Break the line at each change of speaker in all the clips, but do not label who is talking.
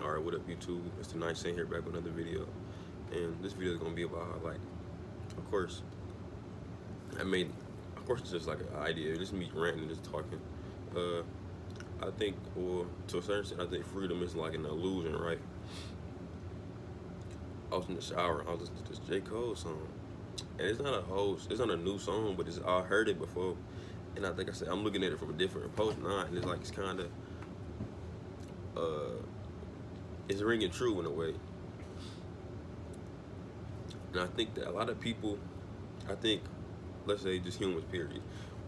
Alright, what up YouTube? It's the Night Saint here back with another video. And this video is gonna be about how, like, of course, I made of course it's just like an idea, just me ranting and just talking. Uh I think, well, to a certain extent, I think freedom is like an illusion, right? I was in the shower, I was listening to this J. Cole song. And it's not a new song, but I heard it before. And I think I said I'm looking at it from a different approach now, and it's like it's kinda uh it's ringing true in a way. And I think that a lot of people, I think, let's say just humans, period.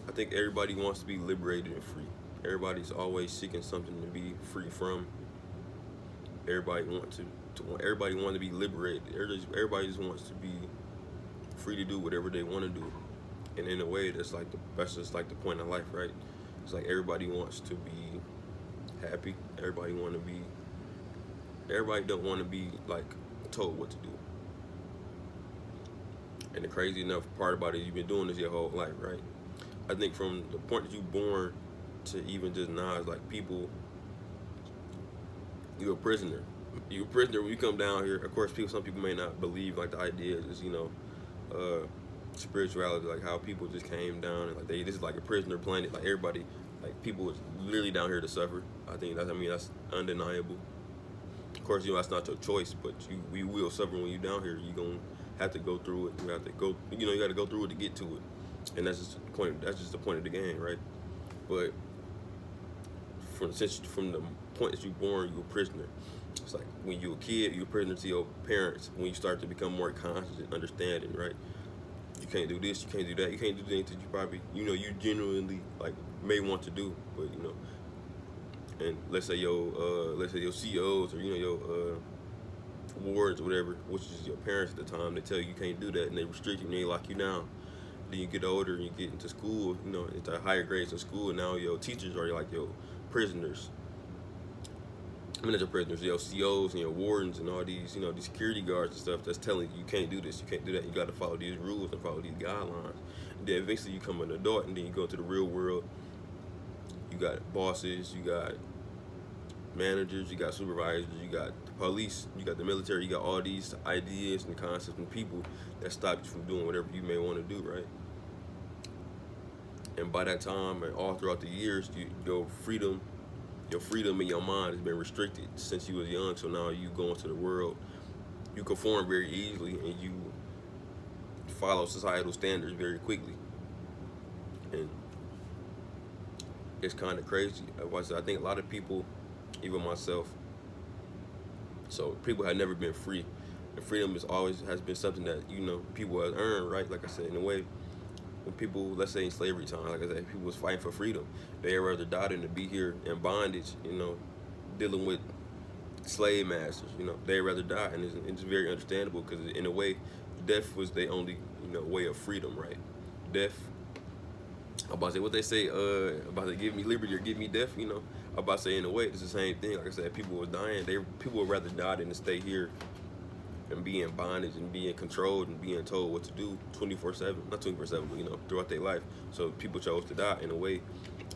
I think everybody wants to be liberated and free. Everybody's always seeking something to be free from. Everybody wants everybody want to be liberated. Everybody just wants to be free to do whatever they want to do. And in a way, that's just like the point of life, right? It's like everybody wants to be happy. Everybody don't want to be like told what to do. And the crazy enough part about it, you've been doing this your whole life, right? I think from the point that you're born to even just now, it's like people, you're a prisoner. You're a prisoner when you come down here. Of course, some people may not believe like the idea is, spirituality, like how people just came down and like this is like a prisoner planet. Like everybody, like people is literally down here to suffer. I mean that's undeniable. Of course, that's not your choice, but we will suffer when you're down here. You're gonna have to go through it. You have to go, you got to go through it to get to it, and that's just the point. That's just the point of the game, right? But from the point that you're born, you're a prisoner. It's like when you're a kid, you're a prisoner to your parents. When you start to become more conscious and understanding, right? You can't do this, you can't do that, you can't do things that you probably, you genuinely like may want to do, but and let's say your CEOs or your wards or whatever, which is your parents at the time, they tell you can't do that and they restrict you and they lock you down. Then you get older and you get into school, into higher grades in school, and now your teachers are like your prisoners. I mean, not your prisoners, your COs and your wardens and all these, these security guards and stuff that's telling you can't do this, you can't do that, you got to follow these rules and follow these guidelines. And then eventually you become an adult and then you go into the real world. You got bosses, you got managers, you got supervisors, you got the police, you got the military, you got all these ideas and concepts and people that stop you from doing whatever you may want to do, right? And by that time and all throughout the years, your freedom in your mind has been restricted since you was young. So now you go into the world, you conform very easily and you follow societal standards very quickly. And it's kind of crazy. I think a lot of people, even myself, so people have never been free. And freedom has been something that, people have earned, right? Like I said, in a way, when people, let's say in slavery time, like I said, people was fighting for freedom. They'd rather die than to be here in bondage, dealing with slave masters, they'd rather die. And it's very understandable because in a way, death was their only, way of freedom, right? Death, I'm about to say what they say, about to give me liberty or give me death, I'm about to say in a way, it's the same thing. Like I said, people were dying. People would rather die than to stay here and be in bondage and being controlled and being told what to do 24/7, not 24/7, but throughout their life. So people chose to die in a way.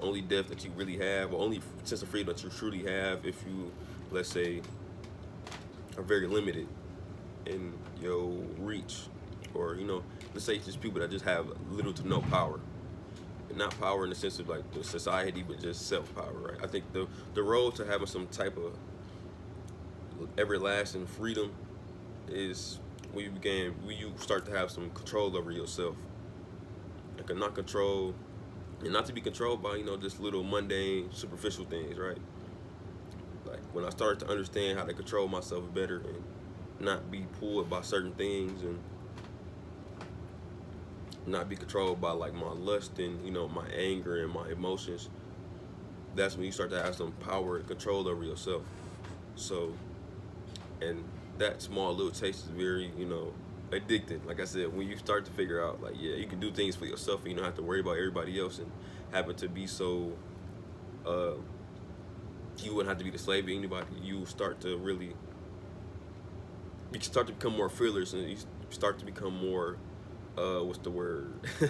Only death that you really have, or only sense of freedom that you truly have, if you, let's say, are very limited in your reach, or let's say just people that just have little to no power. And not power in the sense of like the society, but just self-power, right? I think the road to having some type of everlasting freedom is when you start to have some control over yourself. Like not control, and not to be controlled by just little mundane, superficial things, right? Like when I started to understand how to control myself better and not be pulled by certain things and not be controlled by like my lust and my anger and my emotions, that's when you start to have some power and control over yourself. So, and that small little taste is very, addicting. Like I said, when you start to figure out, like, yeah, you can do things for yourself and you don't have to worry about everybody else and having to be so, you wouldn't have to be the slave to anybody. You start to become more fearless and you start to become more, what's the word? You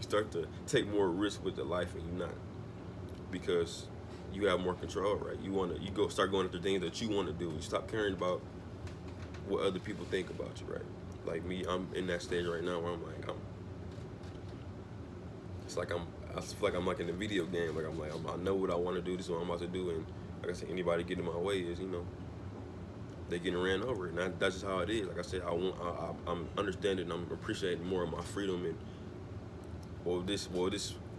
start to take more risk with the life and you're not. Because you have more control, right? You go start going after things that you want to do. You stop caring about what other people think about you, right? Like me, I'm in that stage right now where it's like I feel like I'm like in a video game. Like I know what I want to do. This is what I'm about to do, and like I said, anybody getting in my way is, they getting ran over, and that's just how it is. Like I said, I'm understanding, I'm appreciating more of my freedom and this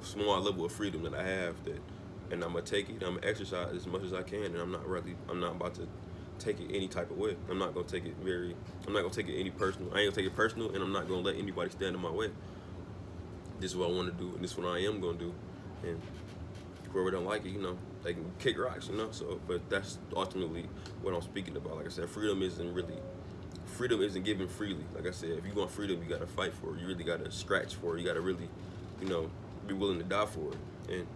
small level of freedom that I have, that, and I'm gonna take it. I'm gonna exercise as much as I can, and I'm not about to take it any type of way. I'm not gonna take it any personal. I ain't gonna take it personal, and I'm not gonna let anybody stand in my way. This is what I want to do, and this is what I am gonna do, and whoever don't like it, they can kick rocks, So, but that's ultimately what I'm speaking about. Like I said, freedom isn't given freely. Like I said, if you want freedom, you gotta fight for it. You really gotta scratch for it. You gotta really, be willing to die for it. And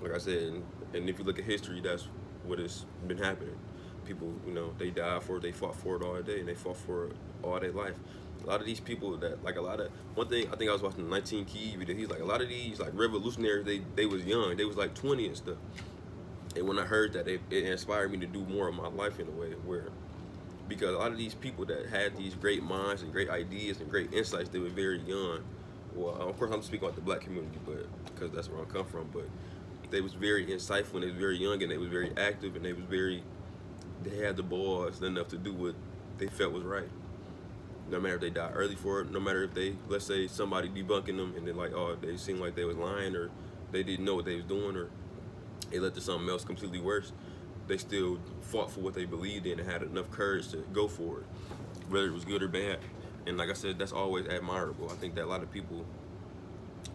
like I said, and if you look at history, that's what has been happening. People, they died for it. They fought for it all day, and they fought for it all their life. A lot of these people one thing, I think I was watching the 19 Key video. He's like, a lot of these like revolutionaries, they was young. They was like 20 and stuff. And when I heard that, it inspired me to do more of my life in a way because a lot of these people that had these great minds and great ideas and great insights, they were very young. Well, of course, I'm speaking about the black community, but because that's where I come from. But they was very insightful, and they was very young, and they was very active, and they had the balls enough to do what they felt was right. No matter if they died early for it, no matter if let's say somebody debunking them, and then they seemed like they was lying, or they didn't know what they was doing, or they led to something else completely worse, they still fought for what they believed in and had enough courage to go for it, whether it was good or bad. And like I said, that's always admirable. I think that a lot of people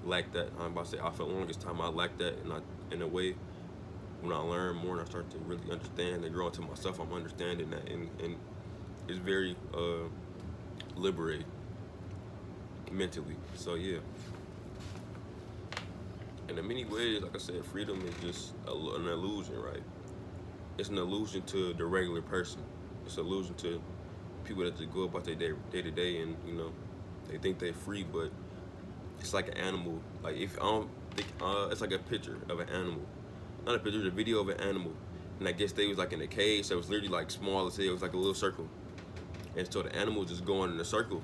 lack that. I'm about to say, for the longest time, I lacked that, and in a way, when I learn more and I start to really understand and grow into myself, I'm understanding that, and it's very liberating mentally. So yeah. And in many ways, like I said, freedom is just an illusion, right? It's an illusion to the regular person. It's an illusion to people that just go about their day to day, and they think they're free, but it's like an animal. Like if I don't think, it's like a picture of an animal, not a picture, it's a video of an animal, and I guess they was like in a cage, so it was literally like small as hell. It was like a little circle, and so the animal was just going in a circle.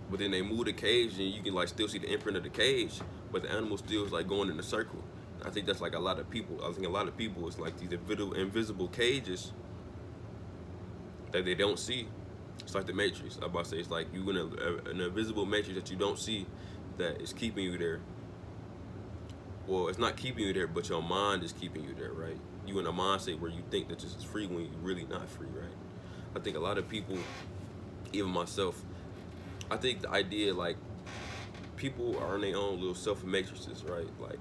But then they move the cage, and you can like still see the imprint of the cage, but the animal still is like going in a circle. I think that's like a lot of people. I think a lot of people is like these invisible cages that they don't see. It's like the Matrix. I'm about to say, it's like you in an invisible matrix that you don't see, that is keeping you there. Well, it's not keeping you there, but your mind is keeping you there, right? You in a mindset where you think that this is free when you're really not free, right? I think a lot of people, even myself, I think the idea, like, people are in their own little self-matrices, right? Like,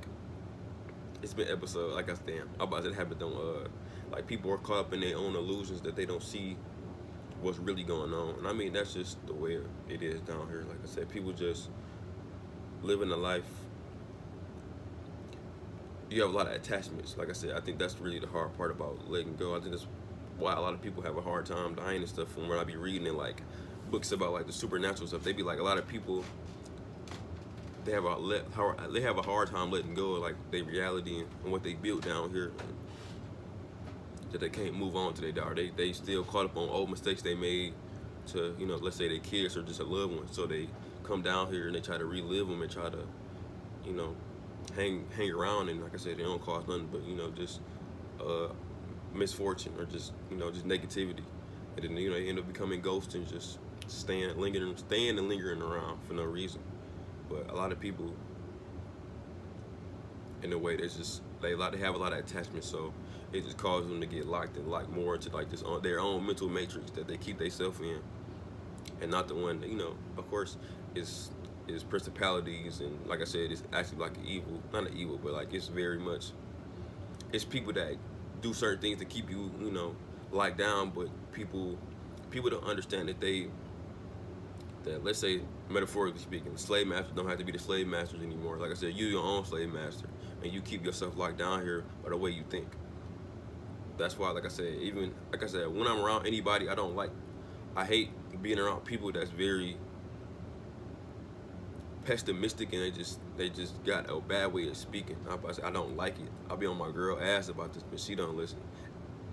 it's been episodes, like I said, damn, I'm about to have it on, like, people are caught up in their own illusions that they don't see what's really going on. And I mean, that's just the way it is down here. Like I said, people just living a life. You have a lot of attachments. Like I said, I think that's really the hard part about letting go. I think that's why a lot of people have a hard time dying and stuff. From what I be reading in like books about like the supernatural stuff, they be like, a lot of people, they have a hard time letting go of like their reality and what they built down here, that they can't move on to their die. They still caught up on old mistakes they made to, let's say their kids or just a loved one. So they come down here and they try to relive them and try to, hang around, and like I said, they don't cause nothing but just misfortune, or just just negativity, and then they end up becoming ghosts and just staying and lingering around for no reason. But a lot of people, in a way, they have a lot of attachment, so it just causes them to get locked more into like this their own mental matrix that they keep themselves in, and not the one that, of course, is principalities, and like I said, it's actually like not an evil, but like it's very much, it's people that do certain things to keep you, locked down. But people don't understand that let's say, metaphorically speaking, the slave masters don't have to be the slave masters anymore. Like I said, you're your own slave master, and you keep yourself locked down here by the way you think. That's why, like I said, when I'm around anybody, I hate being around people that's very pessimistic and they just got a bad way of speaking. I don't like it. I'll be on my girl ass about this, but she don't listen.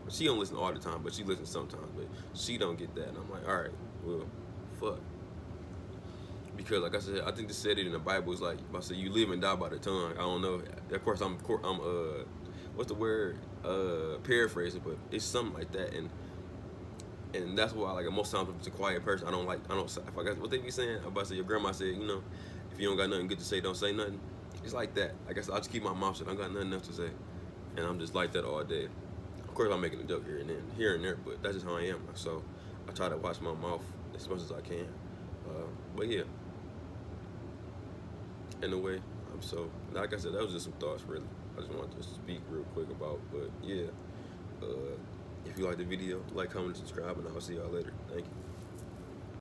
She don't listen all the time, but she listens sometimes. But she don't get that, and I'm like, all right, well, fuck. Because like I said, I think they said it in the Bible. It's like I said, you live and die by the tongue. I don't know. Of course, I'm what's the word? Paraphrasing, but it's something like that, and that's why like most times if it's a quiet person, I don't if I got what they be saying. I'm about to say your grandma said, you know, if you don't got nothing good to say, don't say nothing. It's like that. I guess I'll just keep my mouth shut. I don't got nothing else to say, and I'm just like that all day. Of course, I'm making a joke here and there, but that's just how I am. So I try to watch my mouth as much as I can. But yeah, in a way, so like I said, that was just some thoughts really. I just wanted to speak real quick about, but yeah. If you like the video, like, comment, subscribe, and I'll see y'all later. Thank you.